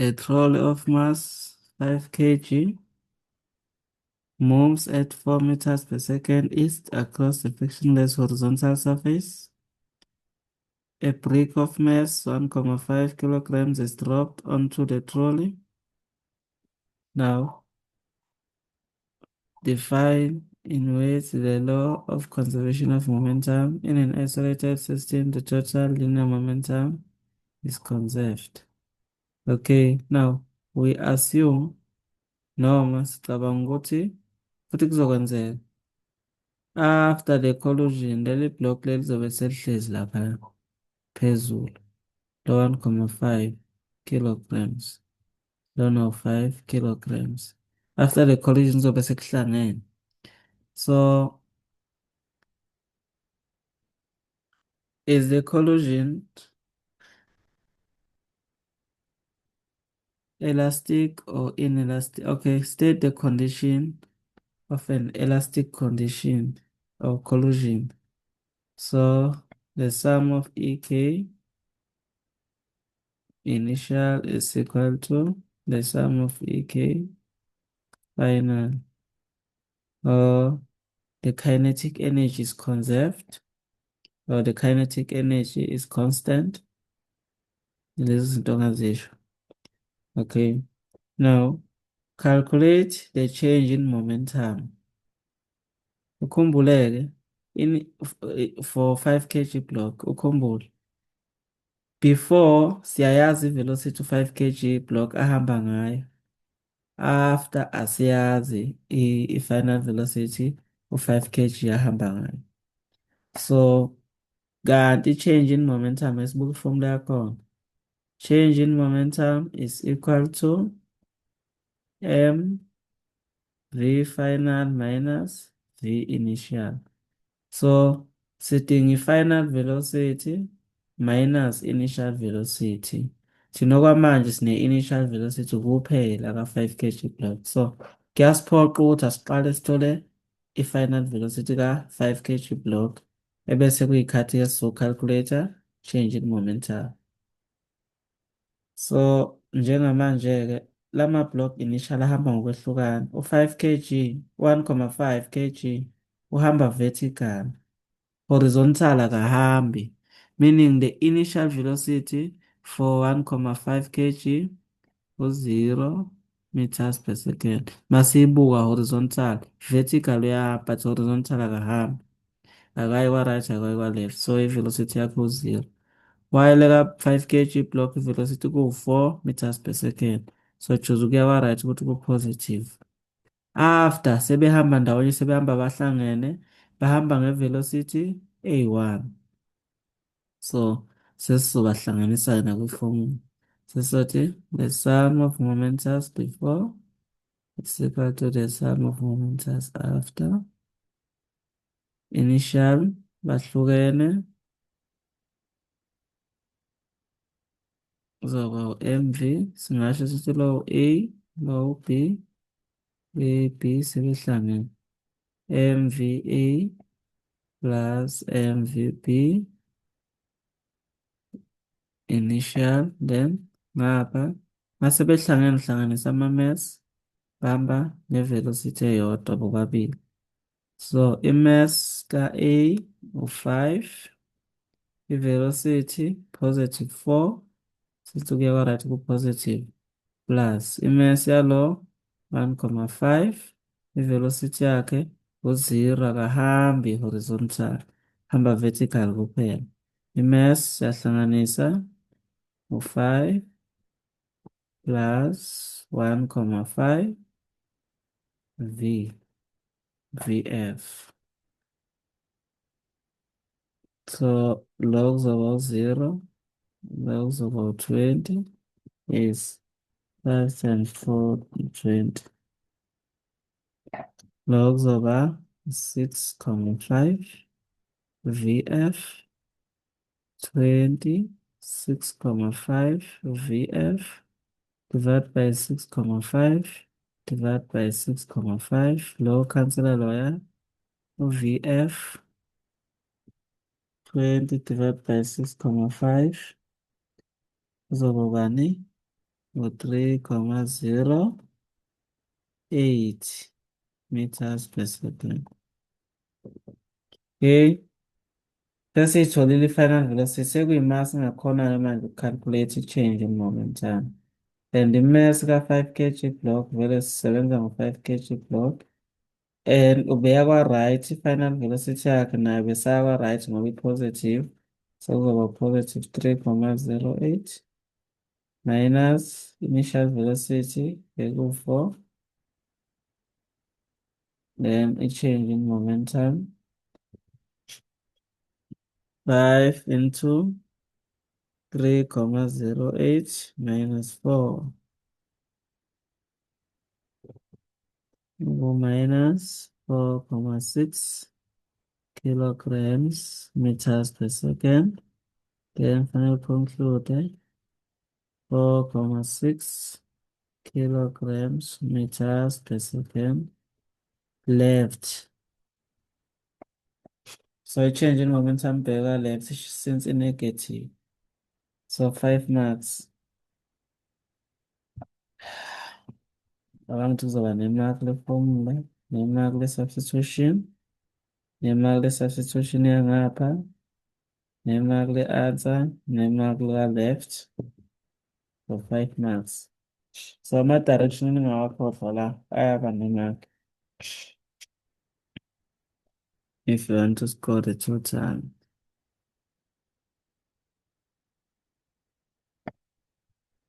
A trolley of mass 5 kg moves at 4 meters per second east across the frictionless horizontal surface. A brick of mass 1.5 kilograms is dropped onto the trolley. Now, define in which the law of conservation of momentum in an isolated system, the total linear momentum is conserved. Okay, now we assume noma sicabanga ukuthi futhi kuzokwenzeka after the collision leli block leli lizobe selihlezi lapha phezulu lo 1.5 kilograms lo 5 kilograms after the collision kuzobe sekuhlangene. So is the collision elastic or inelastic? Okay, state the condition of an elastic condition or collision. So the sum of EK initial is equal to the sum of EK final, or the kinetic energy is conserved, or the kinetic energy is constant. This is zisho. Okay, now calculate the change in momentum. Ukhumbuleke for 5 kg block, ukhumbule before siyayazi velocity 5 kg block ahamba ngayo, after asiyazi i-final velocity u5 kg ahamba ngayo. So kanti change in momentum esibuka iformula yakhona, change in momentum is equal to m v final minus v initial. So sidinga i-final velocity minus initial velocity. Thina okwamanje sine-initial velocity kuphela ka-5 kg block. So kuyasiphoqa ukuthi asiqale sithole i-final velocity ka-5 kg block ebese kuyikhathi calculator change in momentum. So njengamanje-ke lama block initial ahamba ngokwehlukana. U5 kg, 1.5 kg uhamba vertical, horizontal akahambi, meaning the initial velocity for 1.5 kg was 0 meters per second. Masibuka horizontal, vertical uyahamba but horizontal akahambi. Akayi kwa-right, akayi kwa-left. So i-velocity yakho 0. While ka 5 kg block velocity ku 4 meters per second. So choose ukuya kwa-right ukuthi ku-positive. After sebehamba ndawonye, sebehamba bahlangene, bahamba nge-velocity a1. So sesizobahlanganisa nakwi-formula. Sesizothi the sum of momentus before is equal to the sum of momentus after. Initial bahlukene kuzoba mv, singasho sithi lo A, lo B, B sebehlangene. MVA plus MVB initial, then ngapha mase behlangene hlanganisa ama-mass bahamba ne-velocity eyodwa bobabili. So i-mass ka-A u-5, i-velocity positive 4, sithi kuya kwa-right ku-positive, plus i-mass yalo 1.5, i-velocity yakhe u-0, akahambi horizontal, hamba vertical kuphela. I-mass siyahlanganisa u-5 plus 1.5 VF. So lo kuzoba u-0, lo kuzoba u-20 is 5 times 4 20. Lo kuzoba 6.5 VF 20, 6.5 VF divided by 6.5 divided by 6.5. Low cancel lawyer. VF 20 divided by 6.5 kuzoba bani? 3,08 meters per second. Okay. Sesiyitholile i-final velocity, sekuyimass engakhona manje uku-calculate i-change in momentum. And i-mass ka-5 kg block vele sisebenza ngo-5 kg block. And ubeya kwa-right i-final velocity yakhe nayo besaya kwa-right ngoba i-positive. Sekuzoba positive 3,08 minus initial velocity eku-4. Then i-change in momentum. 5 into 3,08 minus 4 minus 4,6 kilograms meters per second. Then final conclude 4,6 kilograms meters per second left. So I change in momentum bheka left since in negative. So 5 marks. Abantu kuzoba nemark le-formula, nemark le-substitution, nemark le-substitution yangapha, nemark le-answer, nemark lika-left for 5 marks. So ama-direction engingawakhohlwa la ayaba nemark if you want to score the total.